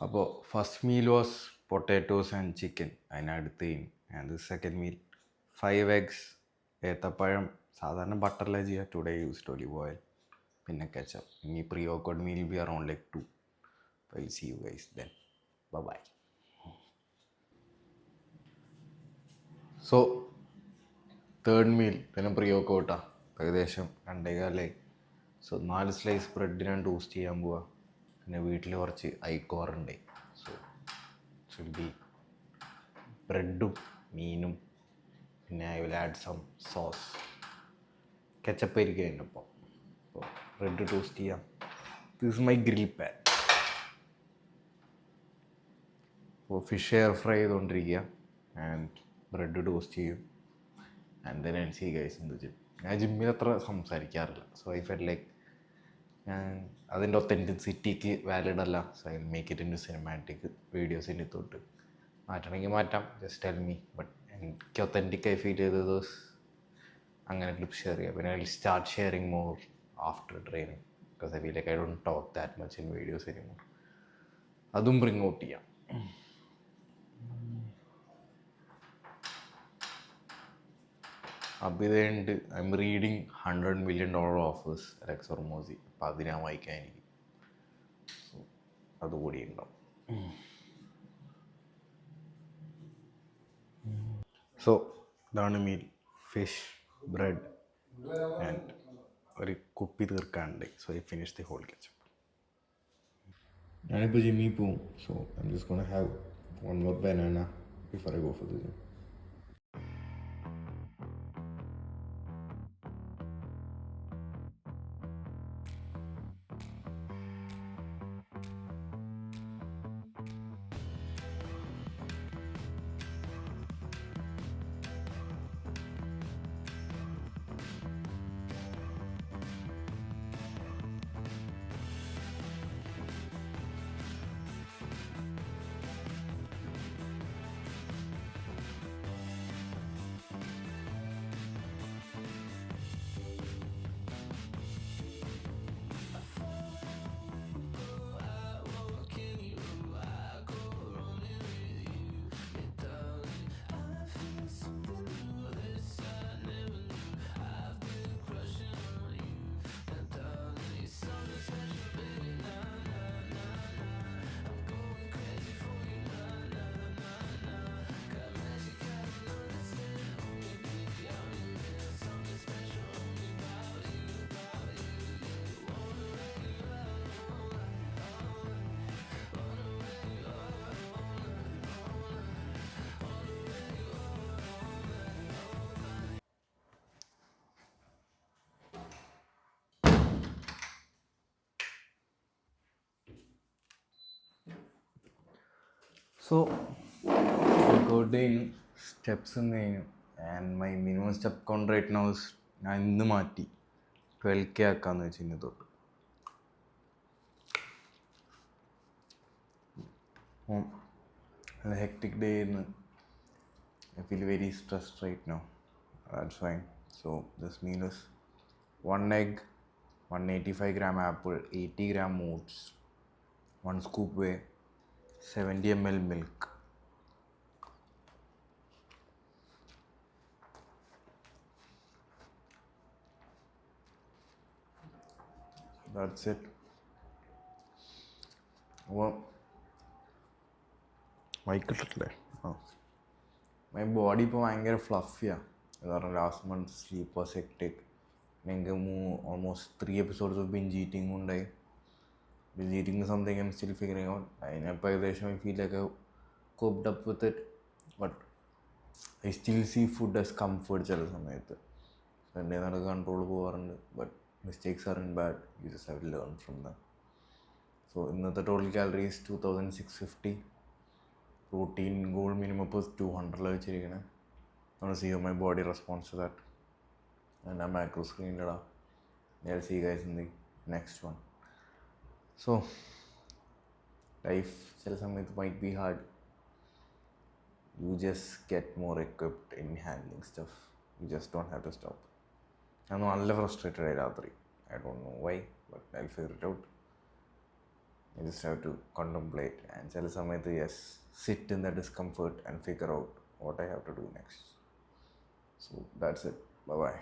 അപ്പോൾ first meal was potatoes and chicken അതിനടുത്തേന്. And second meal 5 eggs, ഏത്തപ്പഴം, സാധാരണ ബട്ടറിലാണ് ചെയ്യുക. ടുഡേ യൂസ്ഡ് ഒലിവ് ഓയിൽ, പിന്നെ കെച്ചപ്പ്. ഇനി pre workout meal be around like 2. I see you guys then. Bye. So third meal പിന്നെ pre വർക്കൗട്ടാണ്. ഏകദേശം 2:15. സോ 4 സ്ലൈസ് ബ്രെഡ് ഞാൻ ടോസ്റ്റ് ചെയ്യാൻ പോവാം. പിന്നെ വീട്ടിൽ കുറച്ച് ഐക്കോറുണ്ട്. സോ ഷുഡ് ബി ബ്രെഡും മീനും, പിന്നെ I will add some sauce. Ketchup ആയിരിക്കും അതിൻ്റെ ഒപ്പം. അപ്പോൾ ബ്രെഡ് ടോസ്റ്റ് ചെയ്യാം. This my grill pan. അപ്പോൾ ഫിഷ് എയർ ഫ്രൈ ചെയ്തുകൊണ്ടിരിക്കുക ആൻഡ് ബ്രെഡ് ടോസ്റ്റ് ചെയ്യും. And then I see guys in the gym. ഞാൻ ജിമ്മിൽ അത്ര സംസാരിക്കാറില്ല. സോ ഐ ഫെൽ ലൈക്ക് ഞാൻ അതിൻ്റെ ഒത്തൻറ്റിസിറ്റിക്ക് വാലിഡ് അല്ല. So I make it in cinematic വീഡിയോസിൻ്റെ തൊട്ട് മാറ്റണമെങ്കിൽ മാറ്റാം. Just tell me. ബട്ട് എനിക്ക് ഒത്തൻറ്റിക്കായി ഫീൽ ചെയ്തത് അങ്ങനെ ക്ലിപ്പ് ഷെയർ ചെയ്യാം. പിന്നെ I will start sharing more after training because I feel like I don't talk that much in videos anymore. അതും ബ്രിങ് ഔട്ട് ചെയ്യാം. അപ്പോൾ ഇത് കഴിഞ്ഞിട്ട് I'm reading $100 million offers Alex Hormozi. അപ്പോൾ അത് ഞാൻ വായിക്കാനിരിക്കും. സോ അതുകൂടി ഉണ്ടാവും. സോ ഇതാണ് മീൽ. ഫിഷ്, ബ്രെഡ് ആൻഡ് ഒരു കുപ്പി തീർക്കാനുണ്ട്. So I finish the whole ketchup. ഞാനിപ്പോൾ ജിമ്മിൽ പോവും. So I'm just gonna have one more banana before I go for the gym. So workout കഴിഞ്ഞു, സ്റ്റെപ്സ് കഴിഞ്ഞു. And my minimum step count right now is, ഞാൻ ഇന്ന് മാറ്റി 12K ആക്കാമെന്ന് വെച്ച് ഇന്ന് തൊട്ട്. ഹെക്ടിക് ഡേ ആയിരുന്നു. I feel very stressed right now. That's fine. So this meal is 1 egg, 185 gram apple, 80 gram oats, 1 scoop whey, 70 ml milk. That's it. അപ്പോൾ വൈകിട്ടില്ലേ? My body ഇപ്പോൾ ഭയങ്കര ഫ്ലഫിയാണ്. കാരണം last month sleep was hectic. എനിക്ക് almost 3 episodes of binge eating ഉണ്ടായി. Binge eating something I'm still figuring out. അതിനപ്പോൾ ഏകദേശം I feel like I coped up with it. But I still see food as comfort ചില സമയത്ത്. എൻ്റെ നടക്ക് control പോകാറുണ്ട്. But mistakes are in bad. You just have to learn from them. So ഇന്നത്തെ total calories 2650. Protein goal minimum ഇപ്പോൾ 200 വെച്ചിരിക്കണേ. I see how my body responds to that. And I'm macro screened. I'll see you guys in the next one. So life might be hard. You just get more equipped in handling stuff. You just don't have to stop. I'm a little frustrated. I don't know why, but I'll figure it out. You just have to contemplate and ചില സമയത്ത് yes, sit in the discomfort and figure out what I have to do next. So that's it. Bye bye.